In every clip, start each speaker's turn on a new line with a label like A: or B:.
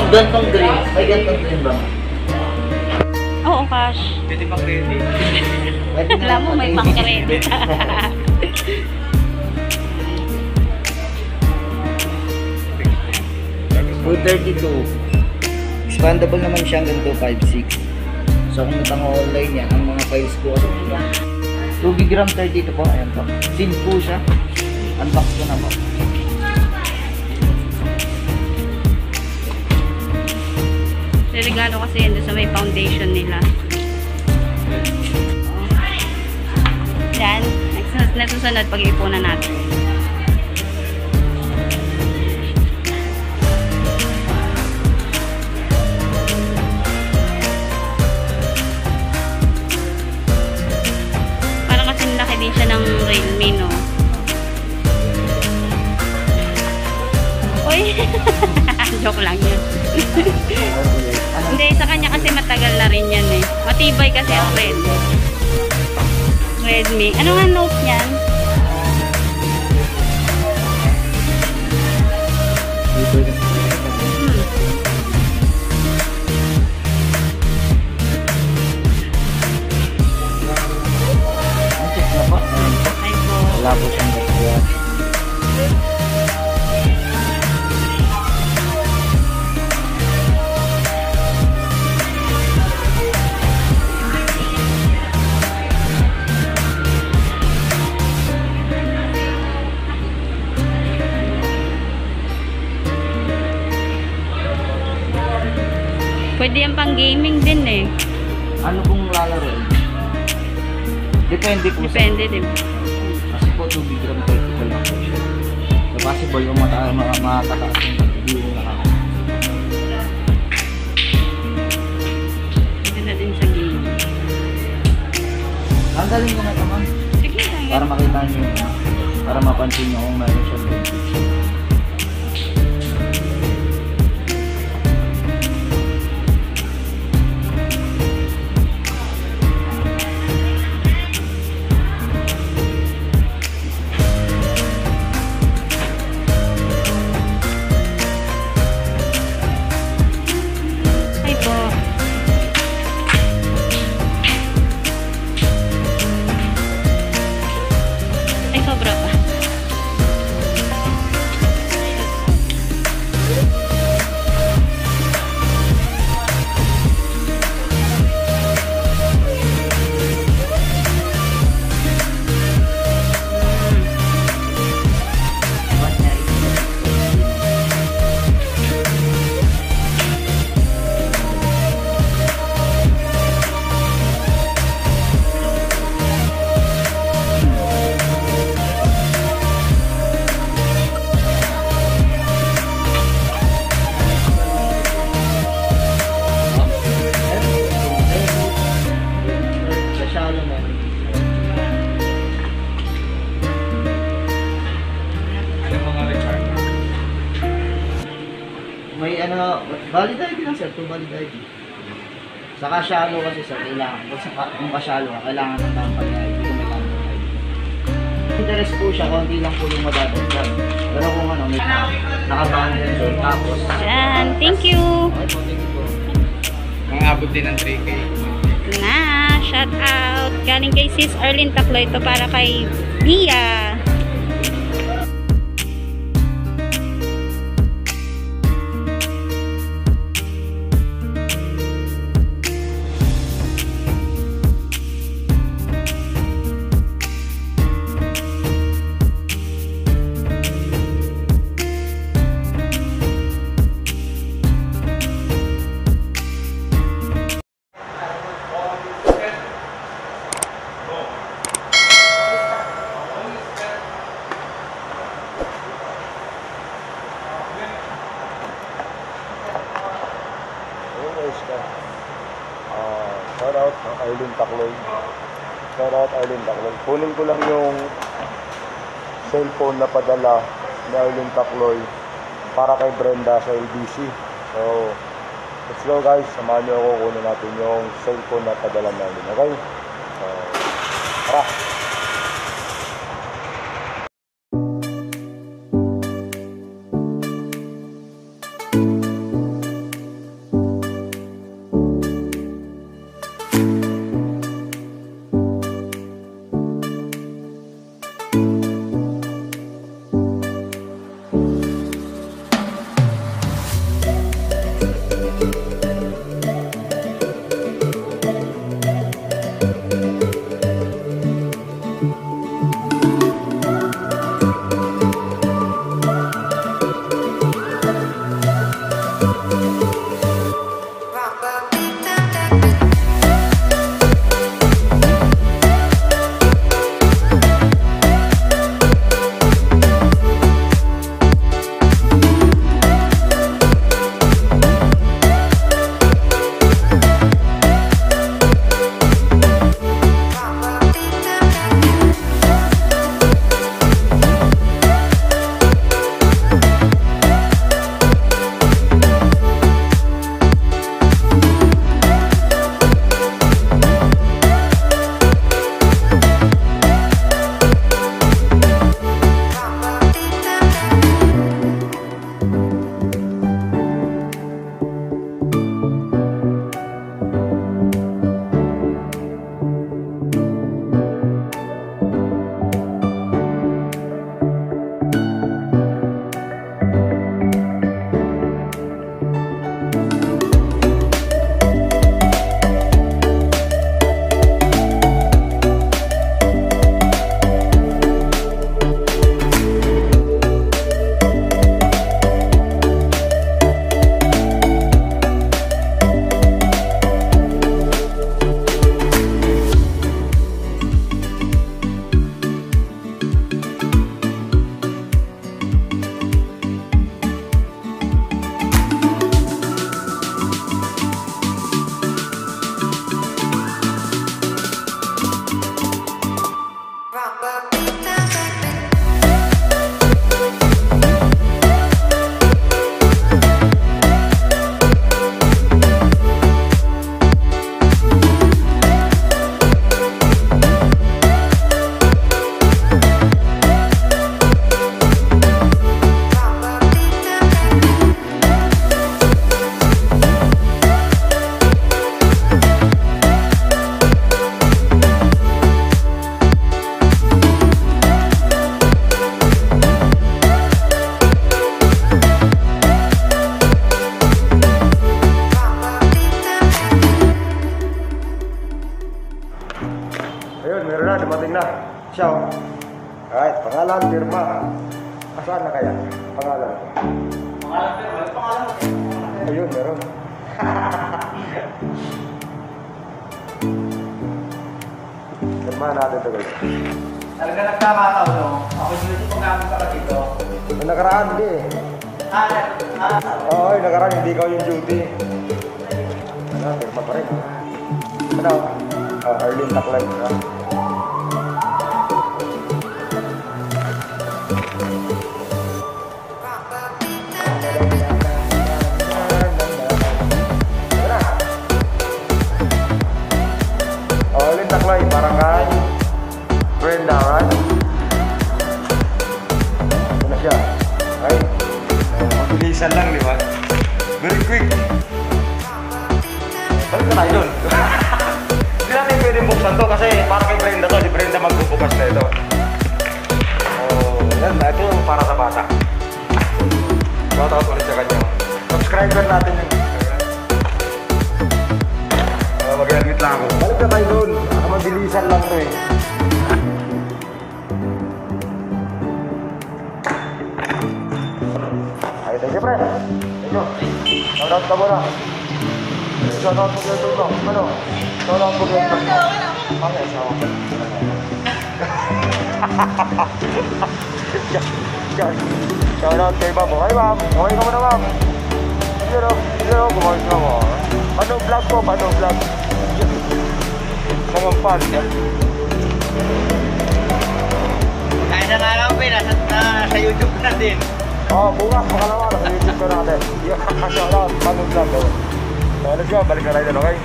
A: gantong green. May gantong green ba?
B: Oo, cash.
C: Pwede pa credit.
B: Alam mo, may pang-credit.
A: 232. Expandable naman siya hanggang 256. So kung mo online yan, ang mga files ko kasi 2 GB RAM 32 po. Ayan po. Sin po siya. Unbox ko na po.
B: Regalo kasi yun sa may foundation nila. Yan. Nasusunod pag-ipunan natin. Parang kasi laki din siya ng Realme, no? Uy! Joke lang yun. Hindi, sa kanya kasi matagal na rin yan eh. Matibay kasi ang Redmi. Ano nga note niyan? Ay po.
A: Wala po siyang gasgas.
B: Pwede yan pang gaming din eh.
A: Ano pong lalaroin? Depende po
B: Depende din.
A: Kasi po 2 GB RAM 32 lang po siya. So possible yung matataas yung hindi yung nakaka.
B: Pwede na din sa gaming.
A: Ang galing ko nga naman.
B: Sige lang yan.
A: Para makita nyo yun. Para mapansin nyo kung meron siya benefits.
B: Ay po. Ay, sobra pa.
A: May ano, valid ID lang sir, 2 valid ID. Saka shallow kasi sir, kailangan. Kung ka-shallow ka, kailangan ng tampal na ID kung may tampal ID. Interest po siya, konti lang po yung madadagdag. Pero kung ano, may naka-bundle doon, tapos...
B: Yan, thank you.
A: Okay po, thank you po.
C: Mangabot din ng 3K.
B: Na, shout out. Galing kay Sis Arlene Tacloy. Ito para kay Bia.
D: Shoutout Arlene Tacloy. Shoutout Arlene Tacloy. Kunin ko lang yung cellphone na padala ni Arlene Tacloy para kay Brenda sa LBC. So, let's go guys. Samahan niyo ako, kunin natin yung cellphone na padala namin. Okay? So, tara! Saan na kaya? Pangalan?
A: Pangalan pero, ano pangalan?
D: Ayun, meron. Firmahan natin ito guys.
A: Talaga nagkakataon, no? Ako dito pag namin ka dito.
D: Ang nakaraan, hindi eh. Oo, yung nakaraan, hindi ikaw yung duty. Ano, firma pa rin. Ano? Arlene Tacloy. Arlene Tacloy, barangay Brenda, right? Ito na siya. Okay? Mabilisan lang, di ba? Very quick. Balik na tayo dun. Hindi natin pwede buksan to kasi para kay Brenda to. Si Brenda magbubukas na ito. Oh, yan. Ito para sa bata. Shoutout ulit sa kanya. Subscriber natin yun. Mag-helmet lang ako. Balik na tayo dun. Mabilisan lang to eh. Ay, thank you, pre. Thank you. Shoutout ka muna. Shoutout mo kayo tulong. Ano? Shoutout mo kayo tulong. Okay, sawa. Shoutout kay ma'am. Hi, ma'am. Okay ka muna, ma'am. Hello. Bumayos na mo. Ano vlog ko? Ano vlog? Mga fan.
A: Kaya na nga lang, nasa YouTube na din.
D: Oh, bukas, makalawa, nasa YouTube ka natin. Shoutout, pag-vlog daw. So, let's go, balik na tayo doon, okay?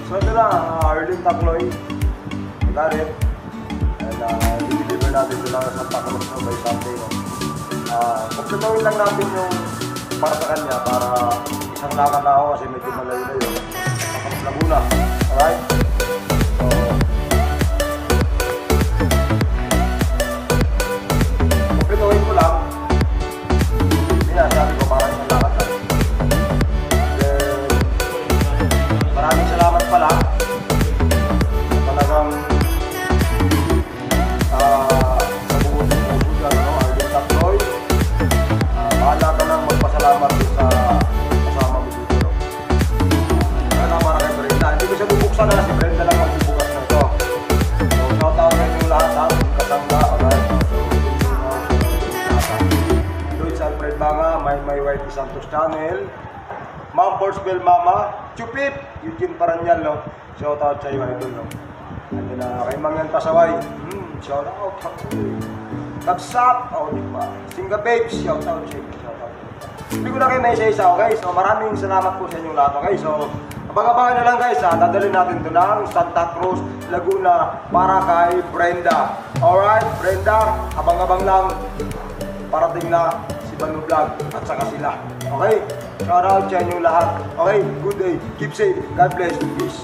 D: So, ito lang, Arlene Tacloy. Got it. And, i-deliver natin ito lang sa Santa Cruz no, by Sunday, no? Pagkatawin lang natin yung para sa kanya, para isang lakad na ako kasi medyo malayo-layo. Santa Cruz Laguna, alright? Pagkatawin ko lang, sabi ko parang isang lakad lang. Then, maraming salamat pala. Talagang sa buong puso dyan, no? Arlene Tacloy. Bahala ka lang magpasalamat sa kasama mo dito, no? Kaya para kay Brenda. Hindi ko siya bubuksan na si Brenda lang magbubukas na ito. So, shoutout na yung lahat ha, kasangga, alright? Alfred Banga, My White Santos Channel, Ma'am Borsbel Mama, Chupip, Eugene Paranyal, no? Shout out sa iyo, idol, no? At yun na, kay Mangyan Pasaway, shout out, Tabsat, di ba? Singa Babes, shout out sa iyo, shout out. Hindi ko na kayo may isa-isa, okay? So maraming salamat po sa inyong lahat, okay? So, abang-abangan na lang guys, ha? Dadalhin natin ito ng Santa Cruz, Laguna, para kay Brenda. Alright, Brenda, abang-abang lang, parating na Banu Vlog at saka sila. Okay? Shout out sa inyong lahat. Okay? Good day. Keep safe. God bless. Peace.